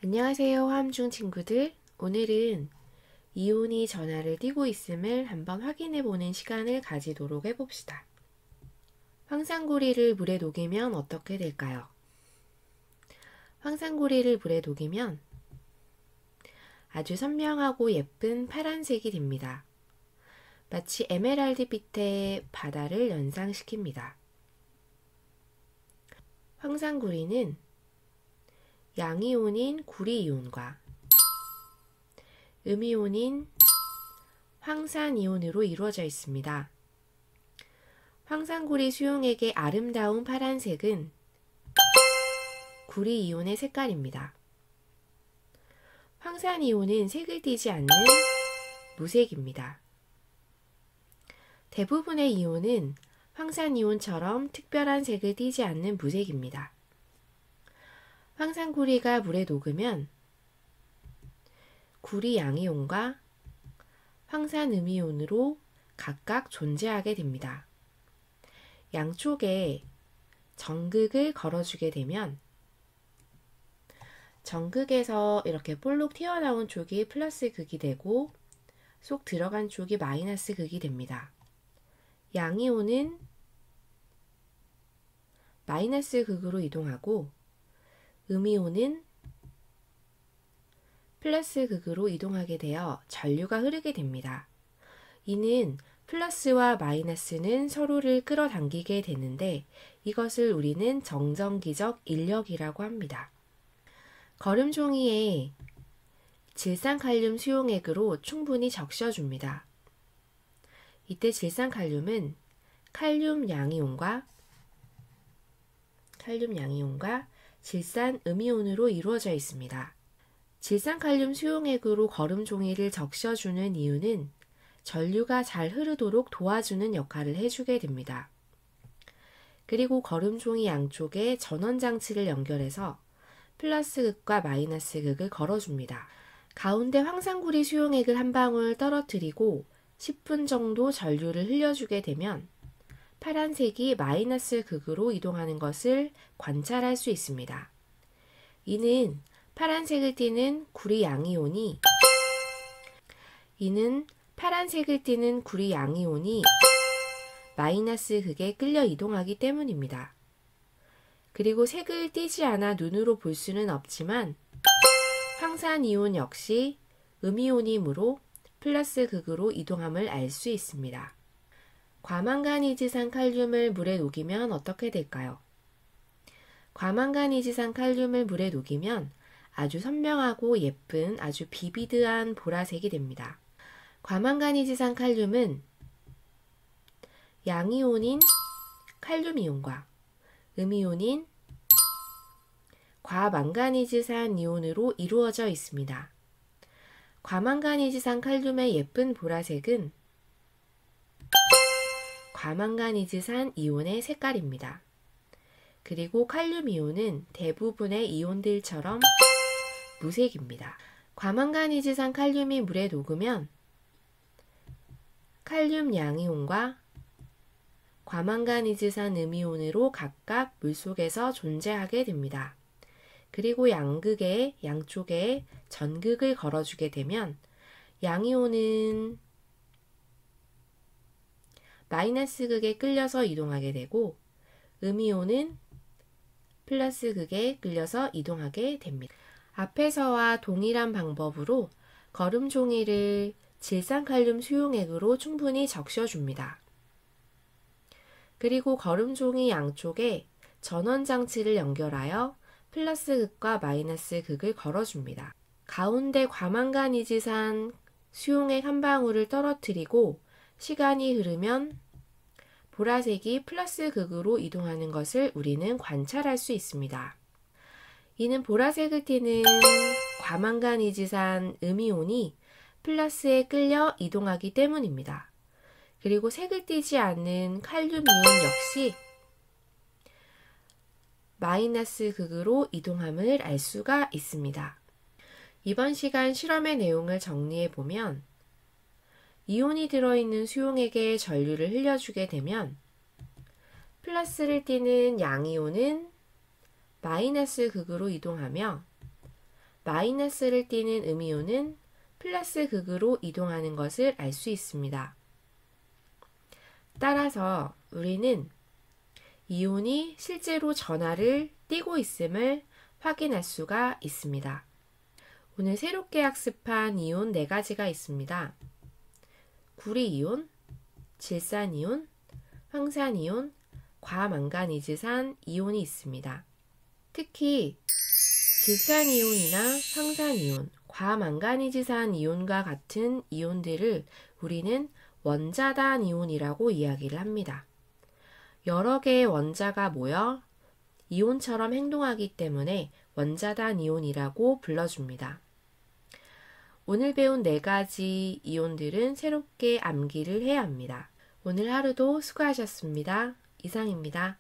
안녕하세요, 화함중 친구들. 오늘은 이온이 전하를 띠고 있음을 한번 확인해 보는 시간을 가지도록 해봅시다. 황산고리를 물에 녹이면 어떻게 될까요? 황산고리를 물에 녹이면 아주 선명하고 예쁜 파란색이 됩니다. 마치 에메랄드빛의 바다를 연상시킵니다. 황산고리는 양이온인 구리이온과 음이온인 황산이온으로 이루어져 있습니다. 황산고리 수용액의 아름다운 파란색은 구리이온의 색깔입니다. 황산이온은 색을 띠지 않는 무색입니다. 대부분의 이온은 황산이온처럼 특별한 색을 띠지 않는 무색입니다. 황산고리가 물에 녹으면 구리 양이온과 황산음이온으로 각각 존재하게 됩니다. 양쪽에 전극을 걸어주게 되면 전극에서 이렇게 볼록 튀어나온 쪽이 플러스 극이 되고 쏙 들어간 쪽이 마이너스 극이 됩니다. 양이온은 마이너스 극으로 이동하고 음이온은 플러스 극으로 이동하게 되어 전류가 흐르게 됩니다. 이는 플러스와 마이너스는 서로를 끌어당기게 되는데 이것을 우리는 정전기적 인력이라고 합니다. 거름종이에 질산칼륨 수용액으로 충분히 적셔줍니다. 이때 질산칼륨은 칼륨 양이온과 질산음이온으로 이루어져 있습니다. 질산칼륨 수용액으로 거름종이를 적셔주는 이유는 전류가 잘 흐르도록 도와주는 역할을 해주게 됩니다. 그리고 거름종이 양쪽에 전원장치를 연결해서 플러스 극과 마이너스 극을 걸어줍니다. 가운데 황산고리 수용액을 한 방울 떨어뜨리고 10분 정도 전류를 흘려주게 되면 파란색이 마이너스 극으로 이동하는 것을 관찰할 수 있습니다. 이는 파란색을 띠는 구리 양이온이 마이너스 극에 끌려 이동하기 때문입니다. 그리고 색을 띠지 않아 눈으로 볼 수는 없지만 황산이온 역시 음이온이므로 플러스 극으로 이동함을 알 수 있습니다. 과망간이지산 칼륨을 물에 녹이면 어떻게 될까요? 과망간이지산 칼륨을 물에 녹이면 아주 선명하고 예쁜 아주 비비드한 보라색이 됩니다. 과망간이지산 칼륨은 양이온인 칼륨이온과 음이온인 과망간이지산 이온으로 이루어져 있습니다. 과망간이지산 칼륨의 예쁜 보라색은 과망간이지산 이온의 색깔입니다. 그리고 칼륨이온은 대부분의 이온들처럼 무색입니다. 과망간이지산 칼륨이 물에 녹으면 칼륨 양이온과 과망간이지산 음이온으로 각각 물속에서 존재하게 됩니다. 그리고 양쪽에 전극을 걸어주게 되면 양이온은 마이너스 극에 끌려서 이동하게 되고 음이온은 플러스 극에 끌려서 이동하게 됩니다. 앞에서와 동일한 방법으로 거름종이를 질산칼륨 수용액으로 충분히 적셔줍니다. 그리고 거름종이 양쪽에 전원장치를 연결하여 플러스 극과 마이너스 극을 걸어줍니다. 가운데 과망간이지산 수용액 한 방울을 떨어뜨리고 시간이 흐르면 보라색이 플러스 극으로 이동하는 것을 우리는 관찰할 수 있습니다. 이는 보라색을 띠는 과망간이지산 음이온이 플러스에 끌려 이동하기 때문입니다. 그리고 색을 띠지 않는 칼륨이온 역시 마이너스 극으로 이동함을 알 수가 있습니다. 이번 시간 실험의 내용을 정리해 보면 이온이 들어있는 수용액에 전류를 흘려주게 되면 플러스를 띠는 양이온은 마이너스 극으로 이동하며 마이너스를 띠는 음이온은 플러스 극으로 이동하는 것을 알 수 있습니다. 따라서 우리는 이온이 실제로 전하를 띠고 있음을 확인할 수가 있습니다. 오늘 새롭게 학습한 이온 4가지가 있습니다. 구리이온, 질산이온, 황산이온, 과망가니즈산 이온이 있습니다. 특히 질산이온이나 황산이온, 과망가니즈산 이온과 같은 이온들을 우리는 원자단 이온이라고 이야기를 합니다. 여러 개의 원자가 모여 이온처럼 행동하기 때문에 원자단 이온이라고 불러줍니다. 오늘 배운 4가지 이온들은 새롭게 암기를 해야 합니다. 오늘 하루도 수고하셨습니다. 이상입니다.